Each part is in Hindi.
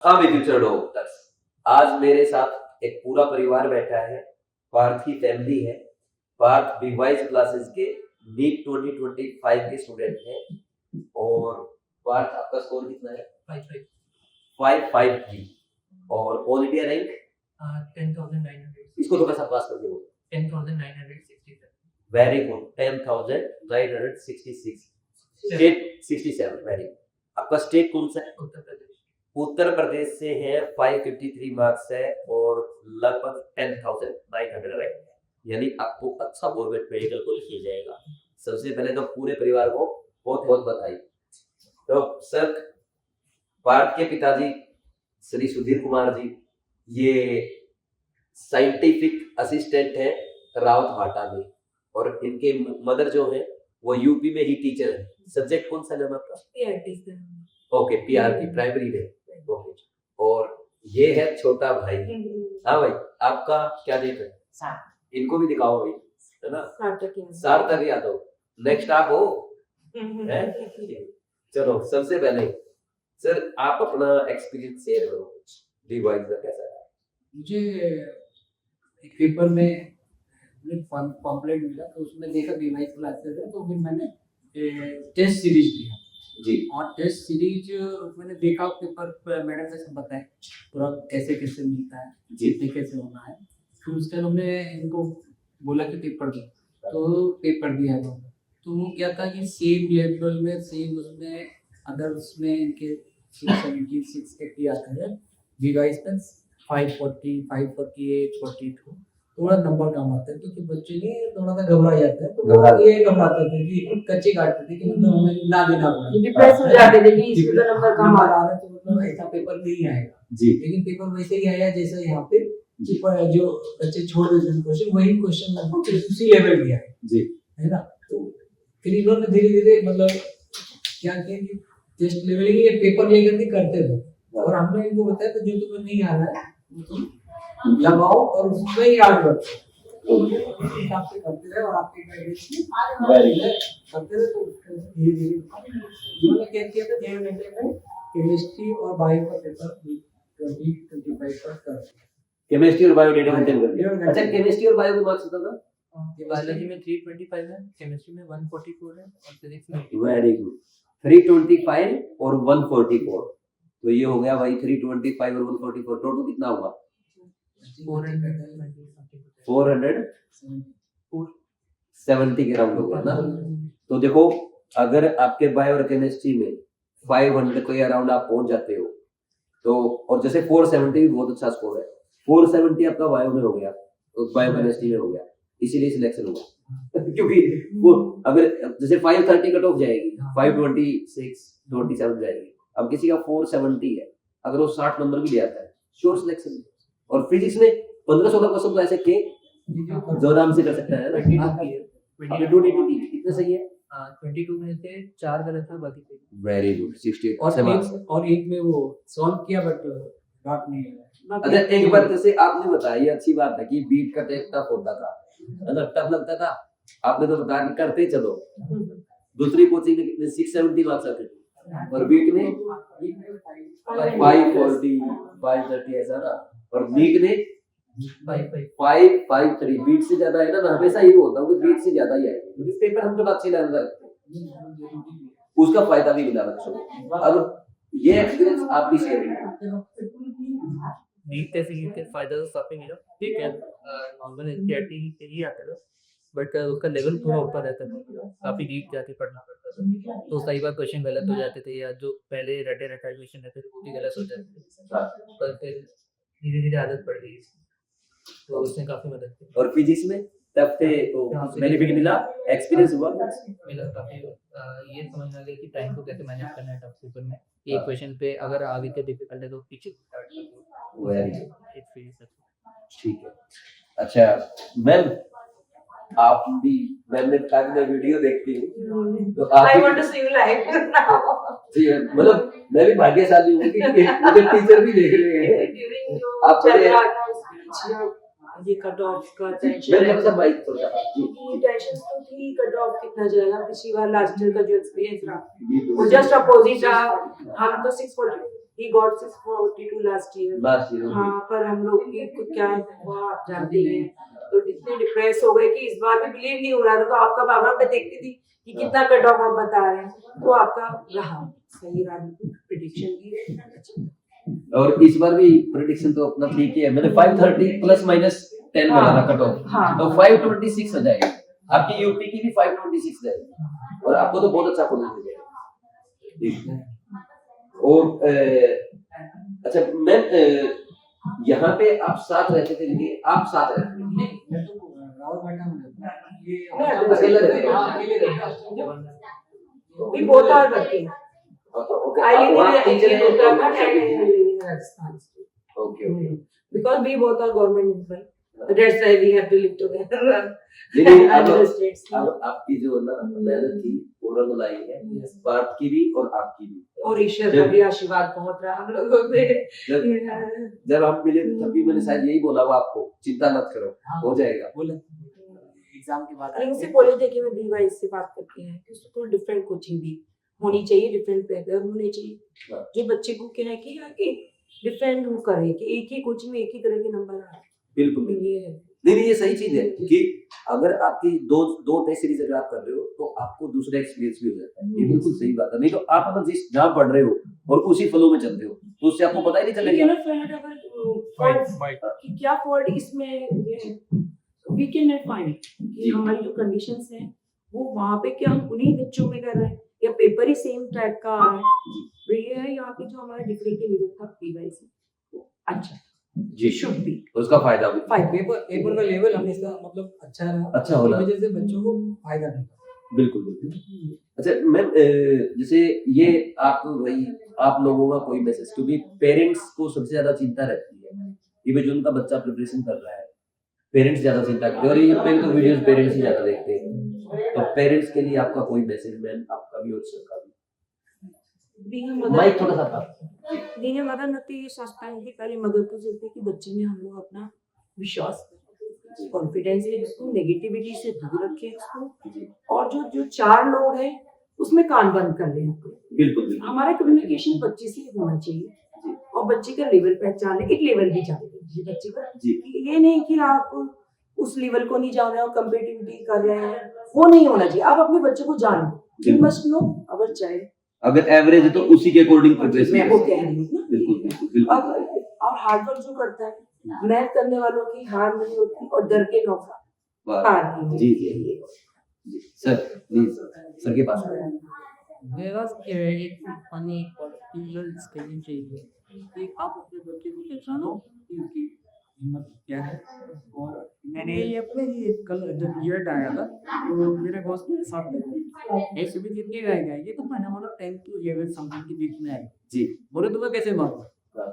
हाँ मेरे फ्यूचर डॉक्टर्स, आज मेरे साथ एक पूरा परिवार बैठा है। पार्थ की फैमिली है। पार्थ बीवाइस क्लासेस के नीट 2025 के स्टूडेंट हैं। और पार्थ आपका स्कोर कितना है? 553 और ऑल इंडिया रैंक 10,900। इसको थोड़ा सा पास कर दो। 10,967। Very good, 10,966 state 67। Very good. आपका स्टेट कौन सा है? उत्तर प्रदेश। उत्तर प्रदेश से है। 553 मार्क्स है और लगभग 10,900 है, यानी आपको अच्छा गवर्नमेंट मेडिकल कॉलेज किया जाएगा। सबसे पहले तो पूरे परिवार को बहुत बहुत बधाई। तो सर, पार्थ के पिताजी श्री सुधीर कुमार जी ये साइंटिफिक असिस्टेंट है रावतभाटा में, और इनके मदर जो है वो यूपी में ही टीचर है। सब्जेक्ट कौन सा नाम आपका? PRT। ओके, पीआरपी प्राइमरी में। ओके, और ये है छोटा भाई। हाँ भाई, आपका क्या नेम है? इनको भी दिखाओ भाई, है ना? सार्थक यादव। नेक्स्ट आप हो? चलो, सबसे पहले सर आप अपना एक्सपीरियंस शेयर करो, डिवाइस का कैसा है? मुझे एक पेपर में पॉम्पलेट मिला, तो उसमें देखा डिवाइस क्लासेस है, तो फिर मैंने टेस्ट सीरीज लिया जी। और टेस्ट सीरीज मैंने देखा, पेपर मैडम ने सब बताया पूरा कैसे कैसे मिलता है, जितने कैसे होना है। फिर उसके बाद हमने इनको बोला कि पेपर दो, तो पेपर दिया तो वो क्या था कि सेम लेवल में सेम उसमें अगर उसमें इनके 676 के टी आता है, डिवाइस में 540, 548, 42 थोड़ा नंबर कम आता है, क्योंकि बच्चे ने थोड़ा सा घबरा जाते हैं, तो ये घबराते थे कि कच्चे काटते थे कि मतलब हमें ना देना पड़ा, डिप्रेस हो जाते थे कि इसका नंबर कम आ रहा है, तो मतलब ऐसा पेपर नहीं आएगा जी। लेकिन पेपर वैसे ही आया जैसे यहाँ पे जो बच्चे छोड़ देते हैं क्वेश्चन, वही क्वेश्चन लगभग उसी लेवल दिया है जी, है ना। तो फिर इन्होंने धीरे धीरे मतलब क्या किया कि टेस्ट लेवल ही ये पेपर लेकर के करते थे, और हमने इनको बताया तो जो तुम्हें नहीं आ रहा है तुम लगाओ और उसमें ही याद रखो, तो हिसाब से करते रहे और आपके गाइडेंस में करते रहे। तो धीरे धीरे इन्होंने क्या किया था, 1 घंटे में केमिस्ट्री और बायो का पेपर 20-25 तक कर दिया। केमिस्ट्री और बायो डेटा मेंटेन कर दिया। अच्छा, केमिस्ट्री और बायो के मार्क्स बता दो। बायोलॉजी में 325 है, केमिस्ट्री में 144 है और फिजिक्स में वेरी गुड। 325 और 144, तो ये हो गया भाई 325 और 144, टोटल कितना हुआ? 470 के राउंड होगा ना। तो देखो, अगर आपके बायो और केमिस्ट्री में 500 के अराउंड आप पहुंच जाते हो, तो और जैसे 470 भी बहुत अच्छा स्कोर है, 470 आपका बायो में हो गया, तो बायो केमिस्ट्री में हो गया, इसीलिए सिलेक्शन हुआ। क्योंकि वो अगर जैसे 530 कट ऑफ जाएगी, 526 27 जाएगी, अब किसी का 470 है, अगर वो 60 नंबर भी ले आता है, श्योर सिलेक्शन। और फिजिक्स में 15-16 क्वेश्चन तो ऐसे के जो आराम से कर सकता है ना। 22 कितने सही है? 22 में से 4 गलत है, बाकी सही। वेरी गुड, 68 और एक में वो सॉल्व किया बट डॉट नहीं है। अच्छा, एक बात जैसे आपने बताया, ये अच्छी बात है कि बीट का टेस्ट टफ होता था, टफ लगता था, आपने तो बताया कि करते चलो। दूसरी कोचिंग ने कितने 670 मार्क्स आते थे, और बीट ने 540 530 ऐसा ना, और बीट ने 553। बीट से ज्यादा है ना, हमेशा ये होता है कि बीट से ज्यादा ही है, क्योंकि पेपर हम तो अच्छे लेवल का, उसका फायदा भी मिला बच्चों को। अब ये एक्सपीरियंस आप भी शेयर करें। नीट के फायदा तो काफी मिला, ठीक है। नॉर्मल एनसीईआरटी से ही आता था, बट उसका लेवल थोड़ा ऊपर रहता था, काफी डीप जाके पढ़ना पड़ता था, तो कई बार क्वेश्चन गलत हो जाते थे, या जो पहले रटे रटाए क्वेश्चन रहते थे वो भी गलत हो जाते थे, पर फिर धीरे धीरे आदत पड़ गई, तो उसने काफी मदद की। और फिजिक्स में तब थे तो बेनिफिट मिला, एक्सपीरियंस हुआ मिला काफी। ये समझ आ गया कि टाइम को कैसे मैनेज करना है टफ पेपर में। एक क्वेश्चन पे अगर आगे के डिफिकल्ट है तो पीछे ठीक है। अच्छा मैम, आप भी, मैंने कहा मैं वीडियो देखती हूँ, तो आप I want to see you live now. जी, मतलब मैं भी भाग्यशाली हूँ कि मुझे टीचर भी देख रहे हैं। आप ये कट ऑफ का टेंशन तो थी, कट ऑफ कितना जाएगा पिछली बार लास्ट ईयर का जो एक्सपीरियंस रहा वो जस्ट अपोजिट रहा। हम तो 640 he got 642 last year. Last year हाँ, पर हम लोग की को क्या हुआ आप जानते ही हैं, तो इतने डिप्रेस हो गए कि इस बार भी बिलीव नहीं हो रहा था। तो आपका बाबा मैं देखती थी कि कितना कट ऑफ आप बता रहे हैं, तो आपका रहा सही रहा, प्रिडिक्शन भी। और इस बार भी प्रेडिक्शन तो अपना ठीक ही है। मैंने 530 प्लस माइनस 10 बोला था कट ऑफ, हाँ। तो 526 हो जाएगा। आपकी यूपी की भी 526 जाएगी और आपको तो बहुत अच्छा कॉलेज मिलेगा। ठीक है। और अच्छा मैम, यहाँ पे आप साथ रहते थे, लेकिन आप साथ रहते थे? नहीं, मैं तो रावत भाटा में रहता हूँ। ये मैं अकेले रहते हैं? हाँ, अकेले रहते हैं। We both are working. Okay, I live वहाँ in टीचर हैं Uttarakhand and I live in Rajasthan. Okay okay. Because we both are government employee. That's why we have to live together. लेकिन Other states. अब आपकी जो ना मेहनत की वो रंग लाई है, पार्थ की भी और आपकी भी। और ईश्वर का भी आशीर्वाद पहुंच रहा है हम लोगों पे। जब हम मिले तभी मैंने शायद यही बोला वो आपको, चिंता मत करो, हो जाएगा। बोले एग्जाम के बाद अरे उससे बोले थे कि मैं बीवाई से बात करके हैं कि उसको थोड़ा डिफरेंट कोचिंग भी होनी चाहिए, डिफरेंट पेपर होने चाहिए, हाँ। जो बच्चे को क्या है कि डिफरेंट वो करे कि एक ही कोचिंग में एक ही तरह के नंबर आए। बिल्कुल बिल्कुल। ये है। नहीं ये सही चीज है कि अगर आपकी दो टेस्ट सीरीज अगर आप कर रहे हो तो आपको दूसरा एक्सपीरियंस भी हो जाता है। ये बिल्कुल सही बात है। नहीं तो आप अगर जिस जहाँ पढ़ रहे हो और उसी फ्लो में चल रहे हो तो उससे आपको पता ही नहीं We चलेगा। cannot find out कि क्या फॉल्ट इसमें है। We cannot find कि हमारी जो कंडीशंस हैं वो वहाँ पे क्या हम उन्हीं बच्चों में कर रहे हैं या पेपर ही सेम टाइप का आ रहा है। तो ये है यहाँ पे जो हमारा डिफरेंट लेवल था बीवाई से अच्छा जी शुड बी उसका फायदा भी। पेपर का लेवल हमेशा मतलब अच्छा रहा, अच्छा होला। इस वजह से बच्चों को फायदा मिला। बिल्कुल बिल्कुल। अच्छा मैम, जैसे ये आप लोगों का कोई मैसेज, क्योंकि पेरेंट्स को सबसे ज्यादा चिंता रहती है कि भाई जो उनका बच्चा प्रिपरेशन कर रहा है, पेरेंट्स ज्यादा चिंता करते हैं और ये पे तो वीडियोस पेरेंट्स ही ज्यादा देखते हैं। तो पेरेंट्स के लिए आपका कोई मैसेज मैम, आपका भी और सबका भी? माइक थोड़ा सा पास। Being a mother नती ये सोचता है कि पहले मदर को चलते कि बच्चे में हम लोग अपना विश्वास कॉन्फिडेंस है जिसको नेगेटिविटी से दूर रखें उसको, और जो चार लोग हैं उसमें कान बंद कर लें। बिल्कुल बिल्कुल। हमारा कम्युनिकेशन बच्चे से होना चाहिए और बच्चे का लेवल पहचान एक लेवल भी जान लीजिए बच्चे का। जी ये नहीं कि आप उस लेवल को नहीं जान रहे हो, कम्पिटिटिविटी कर रहे हैं, वो नहीं होना चाहिए। आप अपने बच्चे को जानो, you must know our child. अगर एवरेज है तो उसी के अकॉर्डिंग प्रिपरेशन। मैं वो कह रही हूँ ना। बिल्कुल बिल्कुल बिल्कुल। और हार्ड वर्क जो करता है, मेहनत करने वालों की हार नहीं होती और डर के नौका वाह। हार नहीं होती। जी जी जी सर प्लीज सर के पास आइए। मेरे पास एक फनी पर्टिकुलर स्टेटमेंट चाहिए कि आप अपने बच्चे को पहचानो कि उसकी हिम्मत क्या है। और मैंने ये अपने ही कल जब रिजल्ट आया था तो मेरे बॉस ने साथ में ऐसे भी जितनी रहेगा ये तो मैंने बोला 10 to 11 समथिंग के बीच में आएगा। जी बोले तुम्हें कैसे मालूम? हाँ।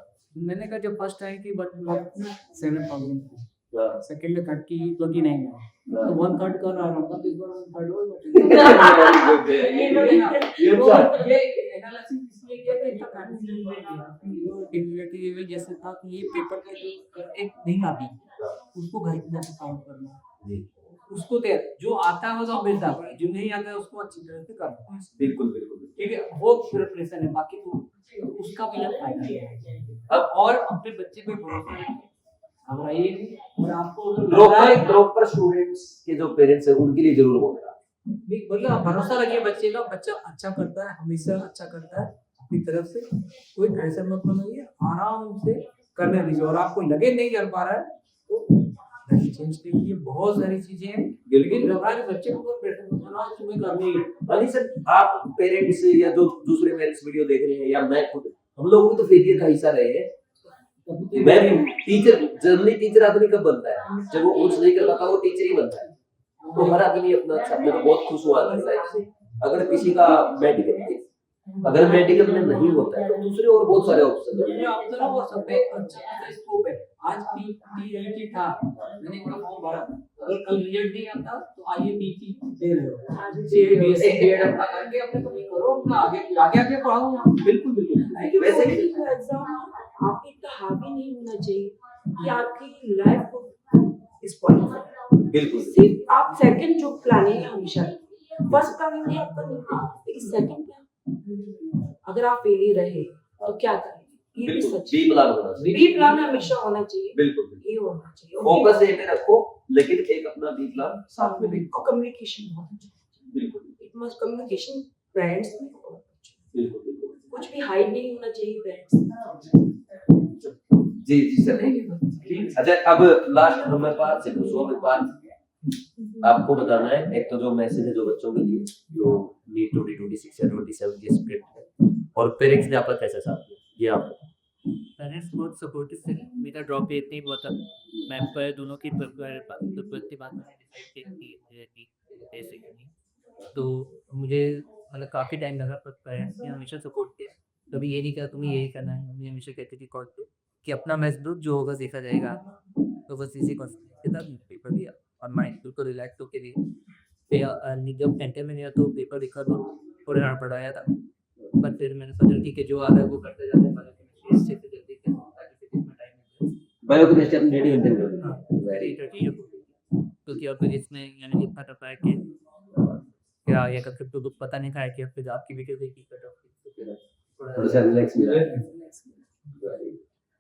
मैंने कहा जब फर्स्ट आई थी बट 7,000 हाँ। सेकंड में 29 तो 1/3 कर रहा हूँ इस बार 1/3 और ये एनालिसिस इसलिए किया कि इतना कंटिन्यूटी जैसे था कि ये पेपर के जो एक नहीं आती उसको गाइड काउंट करना, जी उसको जो आता है वो बेटा है, जो नहीं आता है उसको अच्छी तरह से करना। बिल्कुल बिल्कुल। ठीक है, वो प्रिपरेशन है, बाकी तो उसका भी फायदा है। अब और अपने बच्चे पे भरोसा रखिए, घबराइए नहीं। और आपको प्रॉपर स्टूडेंट्स के जो पेरेंट्स हैं उनके लिए जरूर बोलना, मतलब आप भरोसा रखिए बच्चे का, बच्चा अच्छा करता है, हमेशा अच्छा करता है अपनी तरफ से, कोई प्रेशर मत बनाइए, आराम से करने दीजिए। और आपको लगे नहीं कर पा रहा है तो नहीं चेंज कीजिए, बहुत सारी चीजें हैं, लेकिन हमारे बच्चे को कोई प्रेशर मत बनाओ, तुम्हें करनी है। अली सर आप पेरेंट्स या जो दूसरे पेरेंट्स वीडियो देख रहे हैं या मैं खुद, हम लोग भी तो फेलियर का हिस्सा रहे हैं। मैं टीचर, जनरली टीचर आदमी कब बनता है जब वो कुछ नहीं कर पाता, वो टीचर ही बनता है। तो हर आदमी अपना अच्छा, मैं तो बहुत खुश हुआ इस लाइफ से। अगर किसी का मेडिकल में नहीं होता है तो दूसरे और बहुत सारे ऑप्शन ये आप तरह वो सब पे अच्छा स्कोप है। आज पीटी था, मैंने इनका फॉर्म भरा, अगर कल रिजल्ट नहीं आता तो आइए पीटी दे रहे हो, सीबीएसई बीएड अपना करके अपने को करो, अपना आगे पढ़ाओ। बिल्कुल बिल्कुल। वैसे एग्जाम आपकी इतना हावी नहीं होना चाहिए कि आपकी लाइफ को स्पॉइल। बिल्कुल सिर्फ आप सेकंड जो प्लानिंग है हमेशा, फर्स्ट प्लानिंग नहीं आपका नहीं, लेकिन सेकंड प्लान अगर आप फेलियर रहे तो क्या करेंगे? ये भी सच बी प्लान होना चाहिए, बी प्लान हमेशा होना चाहिए, बिल्कुल बिल्कुल। ये होना चाहिए। फोकस एक पे रखो लेकिन एक अपना बी प्लान साथ में देखो कम्युनिकेशन बहुत अच्छा, बिल्कुल इट मस्ट कम्युनिकेशन पेरेंट्स में बहुत अच्छा, बिल्कुल बिल्कुल। कुछ भी हाइड नहीं होना चाहिए पेरेंट्स। जी जी सर। अच्छा अब लास्ट नंबर 5 से पूछो नंबर 5 आपको बताना है। एक तो जो मैसेज है जो बच्चों के लिए जो नीट 2026 या 27 की स्क्रिप्ट है और पेरेंट्स ने आपका कैसा साथ दिया ये आप पेरेंट्स बहुत सपोर्टिव थे। मेरा ड्रॉप एट नहीं हुआ था, मैं पर दोनों की प्रति बात मैंने डिसाइड की ऐसे नहीं, तो मुझे मतलब काफ़ी टाइम लगा, पर पेरेंट्स ने हमेशा सपोर्ट किया। कभी ये नहीं कहा तुम्हें यही करना है, मम्मी हमेशा कहती थी कॉल पे कि अपना मैच दो, जो होगा देखा जाएगा। तो बस इसी कॉन्सेप्ट के साथ पेपर दिया और माइंड बिल्कुल रिलैक्स होकर दिया। फिर जब सेंटर में गया तो पेपर लिखा तो थोड़ा हार्ड पढ़ाया था, पर फिर मैंने सोचा ठीक है जो आ रहा है वो करते जाते हैं, इससे तो जल्दी ताकि में टाइम बायोकेमिस्ट्री अपनी डेली मेंटेन करो। हाँ, वेरी क्योंकि अब फिर इसमें यानी लिखा था कि क्या ये करके तो पता नहीं था कि अब फिर आपकी वीडियो देखी कट ऑफ थोड़ा सा रिलैक्स मिला है।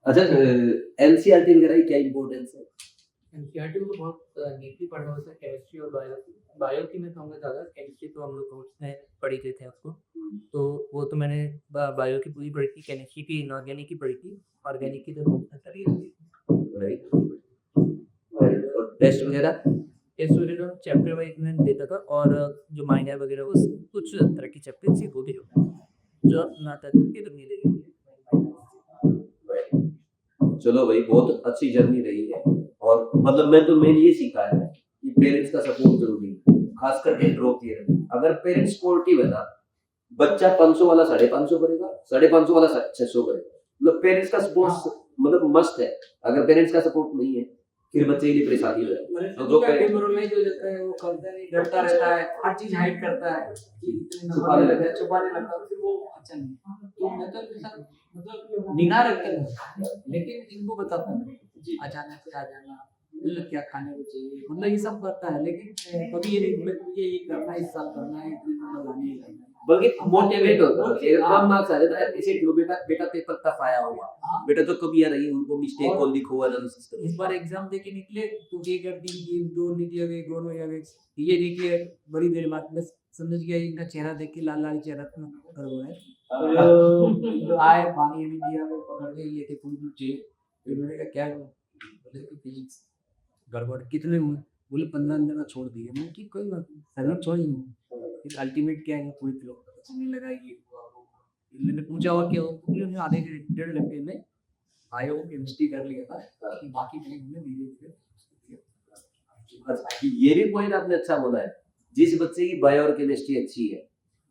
अच्छा एनसीईआरटी वगैरह की क्या इंपॉर्टेंस है? एनसीईआरटी को बहुत नीटली पढ़ना होता है, केमिस्ट्री और बायो की मैं कहूँगा ज़्यादा। केमिस्ट्री तो हम लोग कोर्स में पढ़ी थे आपको, तो वो तो मैंने बायो की पूरी पढ़ी थी, केमिस्ट्री की इनऑर्गेनिक की पढ़ी थी, ऑर्गेनिक की तो टेस्ट वगैरह चैप्टर वाइज में देता था, और जो माइनर वगैरह वो कुछ तरह की चैप्टर थी वो भी जो ना था कि तो नहीं देगी। चलो भाई बहुत अच्छी जर्नी रही है और मतलब मैंने ये सीखा है कि पेरेंट्स का सपोर्ट जरूरी है, खासकर के ड्रॉप ईयर में। अगर पेरेंट्स सपोर्टिव है ना, बच्चा 500 वाला 550 करेगा, 550 वाला 600 करेगा। मतलब पेरेंट्स का सपोर्ट मतलब मस्ट है। अगर पेरेंट्स का सपोर्ट नहीं है फिर बच्चे के लिए परेशानी हो जाती है। तो जो डिमोरलाइज हो जाता है, वो करता नहीं, डरता रहता है, हर चीज हाइड करता है, छुपाने लगता है, फिर वो अच्छा नहीं। तो मैं तो मतलब निगाह रखते हैं, लेकिन इनको बताता हूँ अचानक से आ जाना, क्या खाने को चाहिए, मतलब ये सब करता है, लेकिन कभी ये करना है, इस साल करना है, बल्कि मोटिवेट होता है। कम मार्क्स आ जाता है इसे क्यों बेटा पेपर टफ आया होगा, बेटा तो कभी आ रही उनको मिस्टेक को लिखो एनालिसिस करो। इस बार एग्जाम देके निकले तो ये कर दी, ये दो नहीं आ गए, दोनों आ गए, ये देखिए बड़ी देर बाद में समझ गया इनका चेहरा देख के लाल लाल चेहरा कर वो है तो आए पानी भी दिया, वो पकड़ के ये थे पूरी जेल। फिर मैंने कहा क्या बोले फिजिक्स गड़बड़ कितने हुए, बोले 15 दिन छोड़ दिए। मैं कि कोई बात नहीं, सर छोड़ ही फिर अल्टीमेट क्या है पूरी किलो नहीं लगा। ये मैंने पूछा और क्या हो, आधे डेढ़ घंटे में आए हो केमिस्ट्री कर लिया था, बाकी टाइम में धीरे धीरे। ये भी पॉइंट आपने अच्छा बोला है, जिस बच्चे की बायो और केमिस्ट्री अच्छी है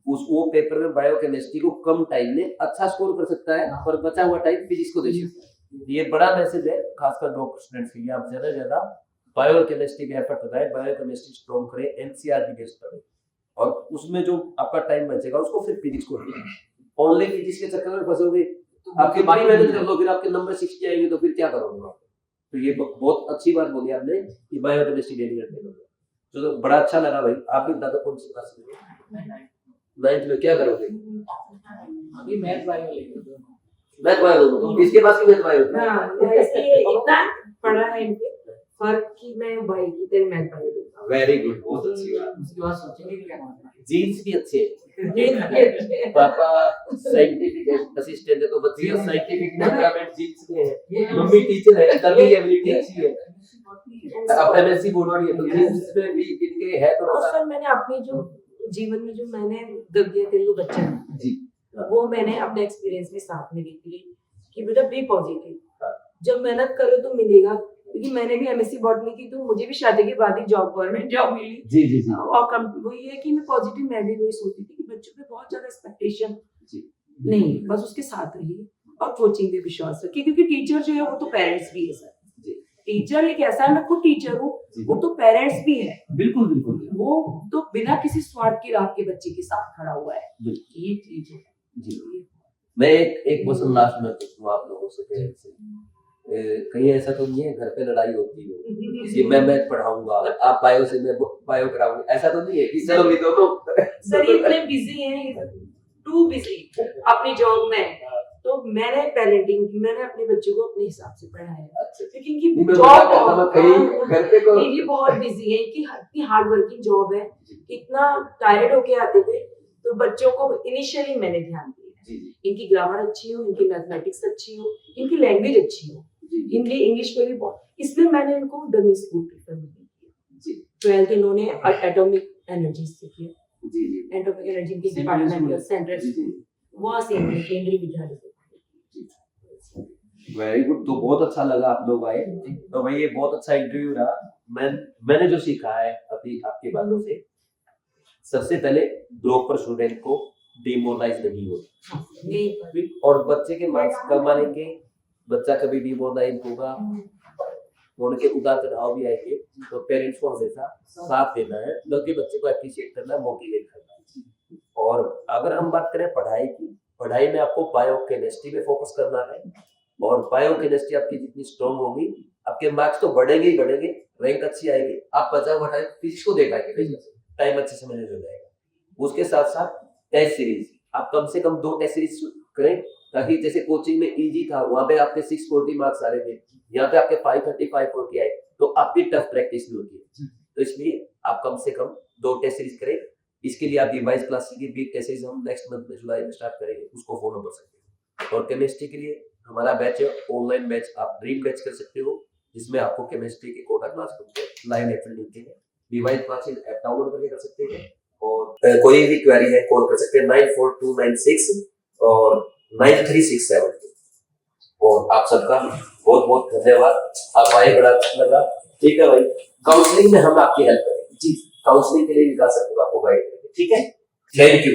वो पेपर में बायो केमिस्ट्री को कम टाइम में अच्छा स्कोर कर सकता है और बचा हुआ टाइम फिजिक्स को दे सकता है। ये बड़ा मैसेज है खासकर डॉक्टर स्टूडेंट्स के लिए। आप ज्यादा से ज्यादा बायो और केमिस्ट्री पे एफर्ट लगाएं, बायो केमिस्ट्री स्ट्रॉन्ग करें, एनसीईआरटी बेस्ड करें और उसमें जो आपका टाइम बचेगा उसको फिर फिजिक्स को ओनली फिजिक्स के चक्कर में फंसोगे, आपकी बाकी मेहनत कर लो फिर आपके नंबर 60 आएंगे तो फिर क्या करोगे। तो ये बहुत अच्छी बात बोली आपने कि बायो केमिस्ट्री डेली करते हो। तो बड़ा अच्छा लगा भाई। आप भी बता दो कौन सी क्लास में 9th में क्या करोगे? अभी मैथ बायो लेंगे, मैथ बायो इसके पास भी मैथ बायो। हाँ ऐसे इतना पढ़ा है इनके फर्क की मैं भाई की तेरे मैथ बायो दूंगा। वेरी गुड, बहुत अच्छी बात। उसके बाद सोचेंगे क्या करना है। जीन्स भी अच्छे हैं, पापा साइंटिफिक असिस्टेंट है तो बच्चे का साइंटिफिक बैकग्राउंड जीन्स में है, मम्मी टीचर है तभी एबिलिटी अच्छी है। अब एमएससी बोर्ड वाली है तो जीन्स में भी इनके है तो और सर मैंने अपने जो जीवन में जो मैंने दब दिया तेरे को बच्चा जी वो मैंने अपने एक्सपीरियंस में साथ में देखी कि बेटा बी पॉजिटिव, जब मेहनत करो तो मिलेगा। क्योंकि मैंने भी एमएससी बॉटनी की तो मुझे भी शादी के बाद ही जॉब गवर्नमेंट जॉब मिली। जी जी जी। और वो ये कि मैं पॉजिटिव मैं भी वही सोचती थी कि बच्चों पे बहुत ज्यादा एक्सपेक्टेशन नहीं, बस उसके साथ रहिए और कोचिंग पे विश्वास रखिए, क्योंकि टीचर जो है वो तो पेरेंट्स भी है सर। टीचर एक ऐसा, मैं खुद टीचर हूँ, वो तो पेरेंट्स भी है। बिल्कुल बिल्कुल, वो तो बिना किसी स्वार्थ की आपके बच्चे के साथ खड़ा हुआ है। ये चीज है जी। मैं एक क्वेश्चन लास्ट में पूछूंगा आप लोगों से, पेरेंट्स से, कहीं ऐसा तो नहीं है घर पे लड़ाई होती हो कि मैं मैथ पढ़ाऊंगा आप बायो से मैं बायो कराऊंगा, ऐसा तो नहीं है कि चलो भी दोनों सर ये इतने बिजी हैं, टू बिजी अपनी जॉब में, तो मैंने पेरेंटिंग की, मैंने अपने बच्चों को अपने हिसाब से पढ़ाया है, अच्छा क्योंकि इनकी नहीं, मैं जॉब बता रहा था, मैं कहीं घर पे को ये बहुत बिजी है, इनकी इतनी हार्ड वर्किंग जॉब है, इतना टायर्ड होके आते थे, तो बच्चों को इनिशियली मैंने ध्यान दिया है। जी जी इनकी ग्रामर अच्छी हो, इनकी मैथमेटिक्स अच्छी हो, इनकी लैंग्वेज अच्छी हो, जी जी हिंदी इंग्लिश में भी बहुत, इसलिए मैंने इनको डमी स्कूल प्रेफर नहीं किया। जी 12th इन्होंने एटॉमिक एनर्जी से किया, जी जी एटॉमिक एनर्जी की Central डिपार्टमेंट school। सेंट्रल जी, जी। स्कूल, वहाँ से इन्होंने केंद्रीय विद्यालय से वेरी गुड। तो बहुत अच्छा लगा आप लोग आए। तो भाई ये बहुत अच्छा इंटरव्यू रहा। मैंने जो सीखा है अभी आपकी बातों से, सबसे पहले ड्रॉपर स्टूडेंट को डिमोरलाइज नहीं होता, नहीं और बच्चे के मार्क्स कम आएंगे, बच्चा कभी डिमोरलाइज होगा, उनके उतार चढ़ाव भी आएंगे, तो पेरेंट्स को हमेशा साथ देना है, बल्कि बच्चे को अप्रिशिएट करना, मोटिवेट करना है। और अगर हम बात करें पढ़ाई की, पढ़ाई में आपको बायो केमिस्ट्री पे फोकस करना है, और बायो केमिस्ट्री आपकी जितनी स्ट्रॉन्ग होगी, आपके मार्क्स तो बढ़ेंगे ही बढ़ेंगे, रैंक अच्छी आएगी, आप बचाव घटाए फिजिक्स को दे पाएंगे, टाइम अच्छे से मैनेज हो जाएगा। उसके साथ साथ टेस्ट सीरीज, आप कम से कम 2 टेस्ट सीरीज करें, ताकि जैसे कोचिंग में इजी था, वहां पे आपके 640 मार्क्स आ रहे थे, यहाँ पे आपके 530 540 आए, तो आपकी टफ प्रैक्टिस नहीं होती है। तो इसलिए आप कम से कम 2 टेस्ट सीरीज करें। इसके लिए आप डिवाइस क्लासेस की भी टेस्ट सीरीज हम नेक्स्ट मंथ में जुलाई में स्टार्ट करेंगे, उसको फॉलो कर सकते हैं। और केमिस्ट्री के लिए हमारा बैच है, ऑनलाइन बैच, आप ड्रीम बैच कर सकते हो, जिसमें आपको केमिस्ट्री के कोटा क्लास लाइव एप्पल मिलते हैं। डिवाइस क्लासेस ऐप डाउनलोड करके कर सकते हैं, और कोई भी क्वेरी है कॉल कर सकते हैं 94296 और 9367। और आप सबका बहुत बहुत धन्यवाद, आप आए, बड़ा अच्छा लगा। ठीक है भाई, काउंसलिंग में हम आपकी हेल्प करेंगे जी, काउंसलिंग के लिए विकास सर आपको गाइड करेंगे, ठीक है। Thank you.